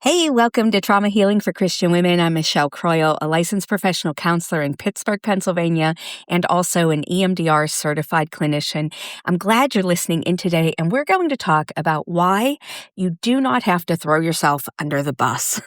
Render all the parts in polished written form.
Hey, welcome to Trauma Healing for Christian Women. I'm Michelle Croyle, a licensed professional counselor in Pittsburgh, Pennsylvania, and also an EMDR certified clinician. I'm glad you're listening in today, and we're going to talk about why you do not have to throw yourself under the bus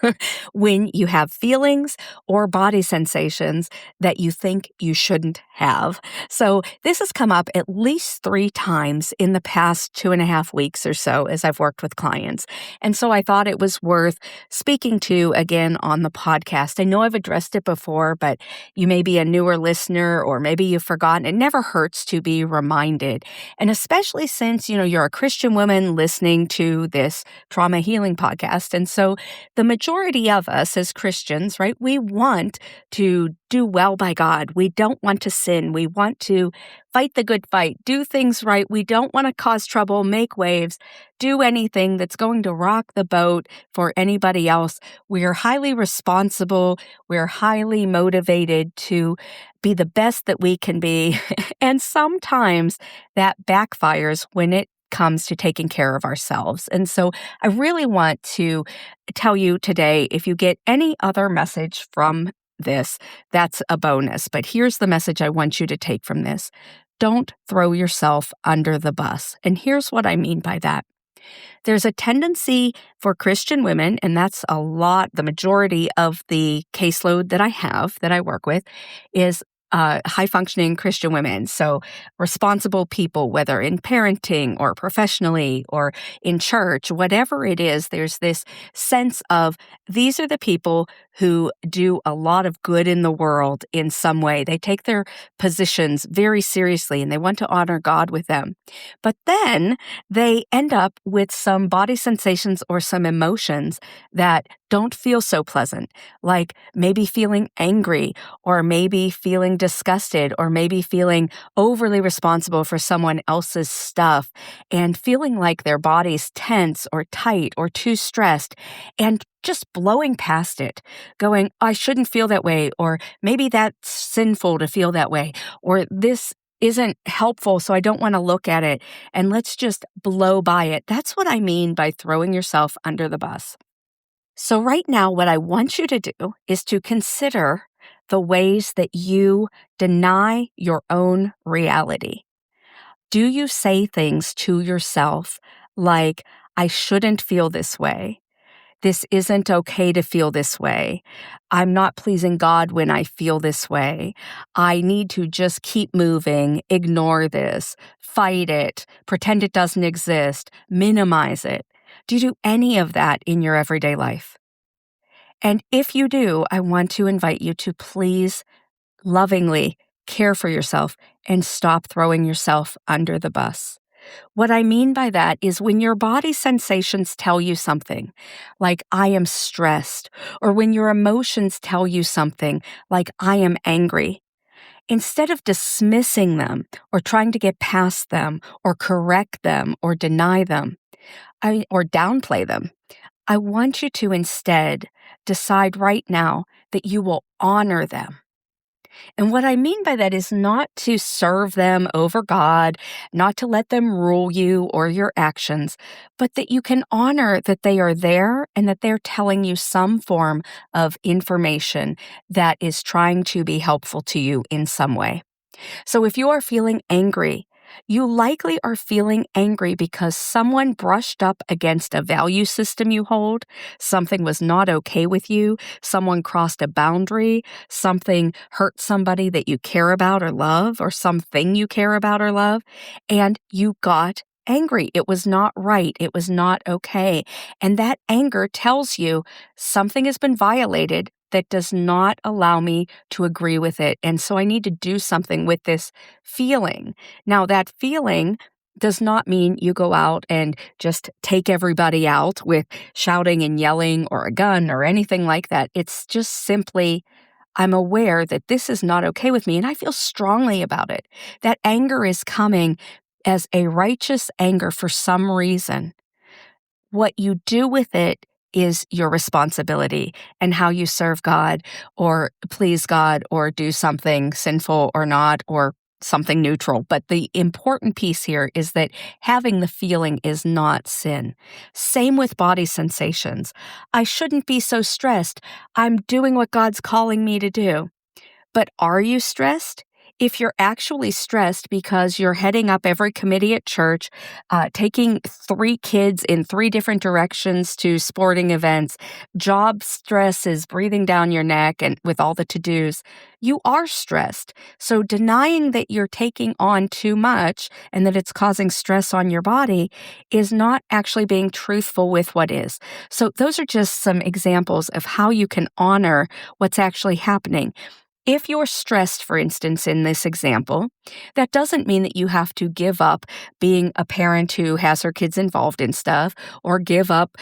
when you have feelings or body sensations that you think you shouldn't have. So this has come up at least 3 times in the past 2.5 weeks or so as I've worked with clients. And so I thought it was worth speaking to again on the podcast. I know I've addressed it before, but you may be a newer listener or maybe you've forgotten. It never hurts to be reminded. And especially since, you're a Christian woman listening to this trauma healing podcast. And so the majority of us as Christians, right, we want to do well by God. We don't want to sin. We want to fight the good fight, do things right. We don't want to cause trouble, make waves, do anything that's going to rock the boat for anybody else. We are highly responsible. We're highly motivated to be the best that we can be. And sometimes that backfires when it comes to taking care of ourselves. And so I really want to tell you today, if you get any other message from this, that's a bonus. But here's the message I want you to take from this. Don't throw yourself under the bus. And here's what I mean by that. There's a tendency for Christian women, and that's the majority of the caseload that I have, that I work with, is high-functioning Christian women. So responsible people, whether in parenting or professionally or in church, whatever it is, there's this sense of these are the people who do a lot of good in the world in some way. They take their positions very seriously and they want to honor God with them. But then they end up with some body sensations or some emotions that don't feel so pleasant, like maybe feeling angry or maybe feeling disgusted or maybe feeling overly responsible for someone else's stuff and feeling like their body's tense or tight or too stressed and just blowing past it, going, I shouldn't feel that way, or maybe that's sinful to feel that way, or this isn't helpful, so I don't want to look at it, and let's just blow by it. That's what I mean by throwing yourself under the bus. So right now, what I want you to do is to consider the ways that you deny your own reality. Do you say things to yourself like, I shouldn't feel this way? This isn't okay to feel this way. I'm not pleasing God when I feel this way. I need to just keep moving, ignore this, fight it, pretend it doesn't exist, minimize it. Do you do any of that in your everyday life? And if you do, I want to invite you to please lovingly care for yourself and stop throwing yourself under the bus. What I mean by that is when your body sensations tell you something, like I am stressed, or when your emotions tell you something, like I am angry, instead of dismissing them or trying to get past them or correct them or deny them or downplay them, I want you to instead decide right now that you will honor them. And what I mean by that is not to serve them over God, not to let them rule you or your actions, but that you can honor that they are there and that they're telling you some form of information that is trying to be helpful to you in some way. So if you are feeling angry, you likely are feeling angry because someone brushed up against a value system you hold, something was not okay with you, someone crossed a boundary, something hurt somebody that you care about or love, or something you care about or love, and you got angry. It was not right. It was not okay. And that anger tells you something has been violated that does not allow me to agree with it. And so I need to do something with this feeling. Now, that feeling does not mean you go out and just take everybody out with shouting and yelling or a gun or anything like that. It's just simply, I'm aware that this is not okay with me and I feel strongly about it. That anger is coming as a righteous anger for some reason. What you do with it is your responsibility and how you serve God or please God or do something sinful or not or something neutral. But the important piece here is that having the feeling is not sin. Same with body sensations. I shouldn't be so stressed. I'm doing what God's calling me to do. But are you stressed? If you're actually stressed because you're heading up every committee at church, taking 3 kids in 3 different directions to sporting events, job stress is breathing down your neck and with all the to-dos, you are stressed. So denying that you're taking on too much and that it's causing stress on your body is not actually being truthful with what is. So those are just some examples of how you can honor what's actually happening. If you're stressed, for instance, in this example, that doesn't mean that you have to give up being a parent who has her kids involved in stuff or give up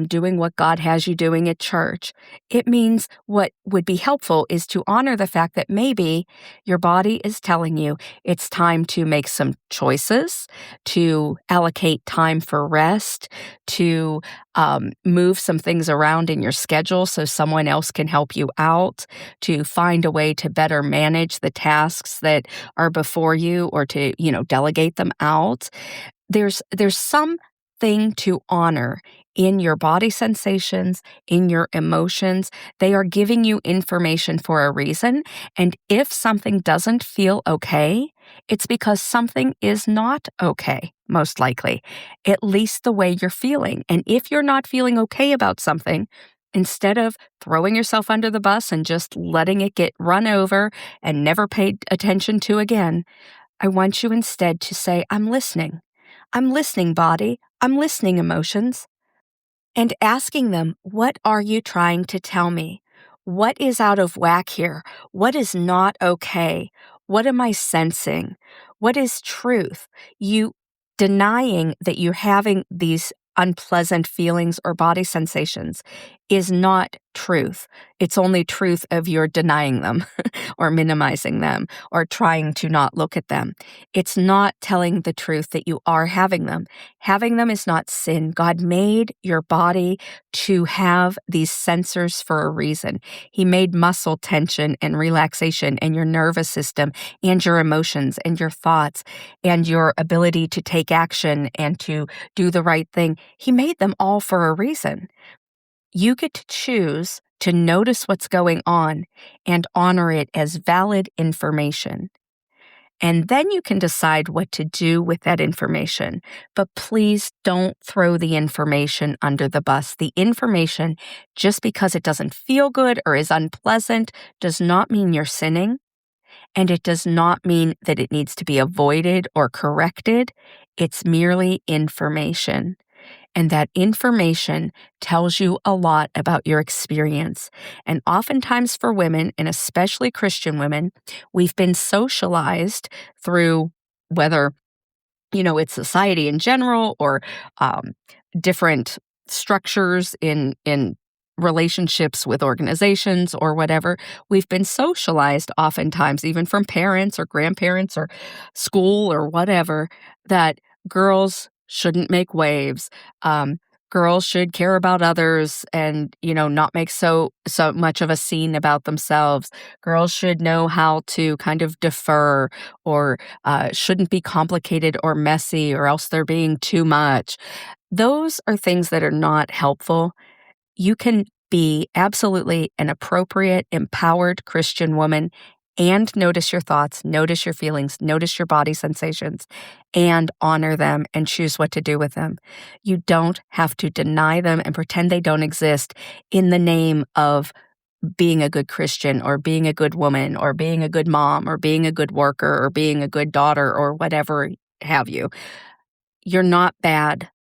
doing what God has you doing at church. It means what would be helpful is to honor the fact that maybe your body is telling you it's time to make some choices, to allocate time for rest, to move some things around in your schedule so someone else can help you out, to find a way to better manage the tasks that are before you or to, delegate them out. There's something to honor in your body sensations, in your emotions. They are giving you information for a reason. And if something doesn't feel okay, it's because something is not okay, most likely, at least the way you're feeling. And if you're not feeling okay about something, instead of throwing yourself under the bus and just letting it get run over and never paid attention to again, I want you instead to say, I'm listening. I'm listening, body. I'm listening, emotions. And asking them, what are you trying to tell me? What is out of whack here? What is not okay? What am I sensing? What is truth? You denying that you're having these unpleasant feelings or body sensations is not truth. It's only truth of your denying them or minimizing them or trying to not look at them. It's not telling the truth that you are having them. Having them is not sin. God made your body to have these sensors for a reason. He made muscle tension and relaxation and your nervous system and your emotions and your thoughts and your ability to take action and to do the right thing. He made them all for a reason. You get to choose to notice what's going on and honor it as valid information. And then you can decide what to do with that information. But please don't throw the information under the bus. The information, just because it doesn't feel good or is unpleasant, does not mean you're sinning. And it does not mean that it needs to be avoided or corrected. It's merely information. And that information tells you a lot about your experience. And oftentimes for women, and especially Christian women, we've been socialized through whether, it's society in general or different structures in relationships with organizations or whatever. We've been socialized oftentimes, even from parents or grandparents or school or whatever, that girls shouldn't make waves. Girls should care about others and, not make so much of a scene about themselves. Girls should know how to kind of defer or shouldn't be complicated or messy or else they're being too much. Those are things that are not helpful. You can be absolutely an appropriate, empowered Christian woman and notice your thoughts, notice your feelings, notice your body sensations, and honor them and choose what to do with them. You don't have to deny them and pretend they don't exist in the name of being a good Christian or being a good woman or being a good mom or being a good worker or being a good daughter or whatever have you. You're not bad.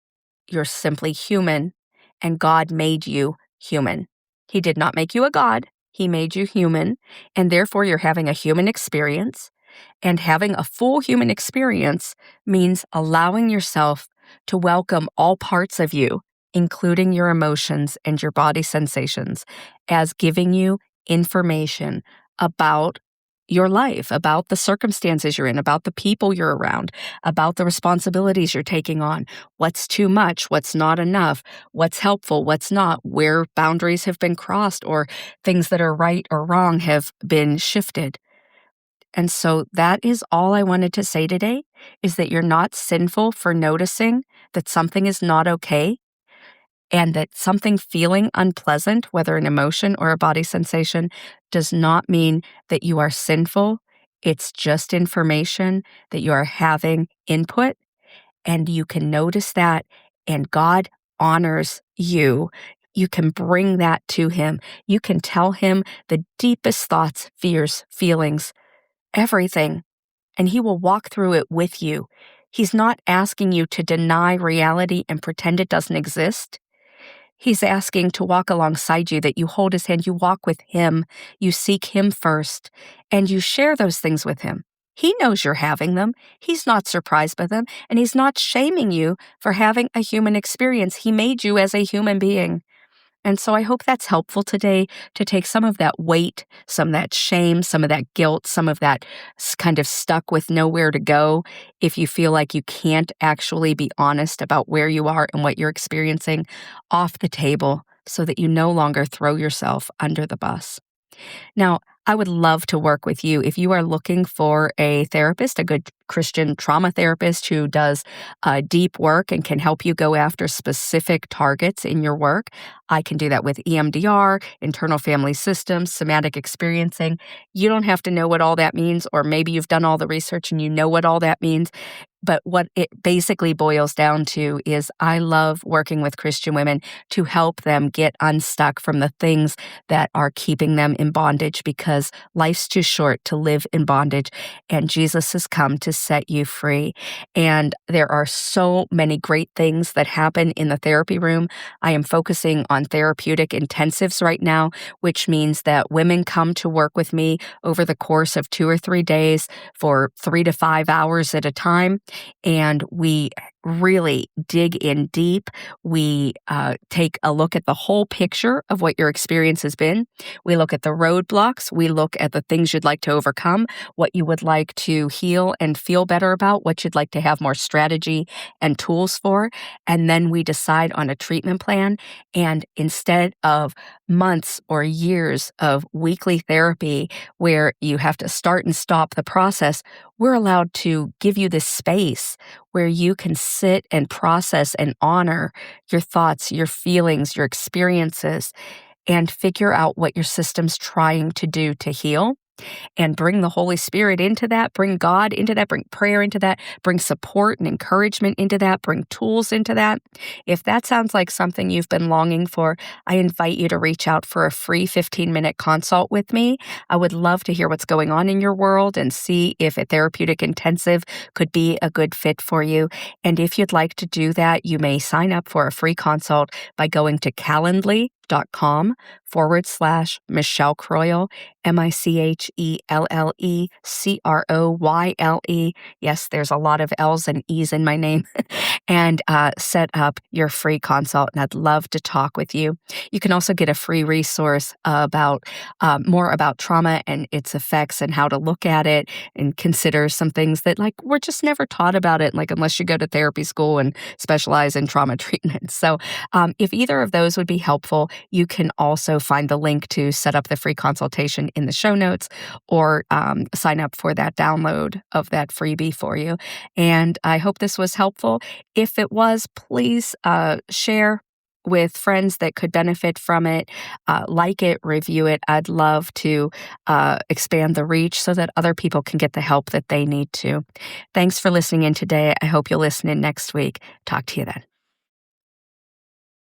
You're simply human, and God made you human. He did not make you a god. He made you human, and therefore you're having a human experience. And having a full human experience means allowing yourself to welcome all parts of you, including your emotions and your body sensations, as giving you information about your life, about the circumstances you're in, about the people you're around, about the responsibilities you're taking on, what's too much, what's not enough, what's helpful, what's not, where boundaries have been crossed or things that are right or wrong have been shifted. And so that is all I wanted to say today, is that you're not sinful for noticing that something is not okay, and that something feeling unpleasant, whether an emotion or a body sensation, does not mean that you are sinful. It's just information that you are having input, and you can notice that, and God honors you. You can bring that to Him. You can tell Him the deepest thoughts, fears, feelings, everything, and He will walk through it with you. He's not asking you to deny reality and pretend it doesn't exist. He's asking to walk alongside you, that you hold His hand, you walk with Him, you seek Him first, and you share those things with Him. He knows you're having them. He's not surprised by them, and He's not shaming you for having a human experience. He made you as a human being. And so I hope that's helpful today, to take some of that weight, some of that shame, some of that guilt, some of that kind of stuck with nowhere to go, if you feel like you can't actually be honest about where you are and what you're experiencing, off the table, so that you no longer throw yourself under the bus. Now, I would love to work with you if you are looking for a therapist, a good Christian trauma therapist who does deep work and can help you go after specific targets in your work. I can do that with EMDR, internal family systems, somatic experiencing. You don't have to know what all that means, or maybe you've done all the research and you know what all that means. But what it basically boils down to is, I love working with Christian women to help them get unstuck from the things that are keeping them in bondage, because life's too short to live in bondage, and Jesus has come to set you free. And there are so many great things that happen in the therapy room. I am focusing on therapeutic intensives right now, which means that women come to work with me over the course of 2 or 3 days for 3 to 5 hours at a time. And we really dig in deep. We take a look at the whole picture of what your experience has been. We look at the roadblocks. We look at the things you'd like to overcome, what you would like to heal and feel better about, what you'd like to have more strategy and tools for. And then we decide on a treatment plan. And instead of months or years of weekly therapy where you have to start and stop the process, we're allowed to give you this space where you can sit and process and honor your thoughts, your feelings, your experiences, and figure out what your system's trying to do to heal. And bring the Holy Spirit into that, bring God into that, bring prayer into that, bring support and encouragement into that, bring tools into that. If that sounds like something you've been longing for, I invite you to reach out for a free 15-minute consult with me. I would love to hear what's going on in your world and see if a therapeutic intensive could be a good fit for you. And if you'd like to do that, you may sign up for a free consult by going to calendly.com/Michelle Croyle, MICHELLECROYLE. Yes, there's a lot of L's and E's in my name. And set up your free consult, and I'd love to talk with you. You can also get a free resource about more about trauma and its effects, and how to look at it and consider some things that, like, we're just never taught about it, like, unless you go to therapy school and specialize in trauma treatment. So if either of those would be helpful, you can also find the link to set up the free consultation in the show notes, or sign up for that download of that freebie for you. And I hope this was helpful. If it was, please share with friends that could benefit from it. Like it, review it. I'd love to expand the reach so that other people can get the help that they need to. Thanks for listening in today. I hope you'll listen in next week. Talk to you then.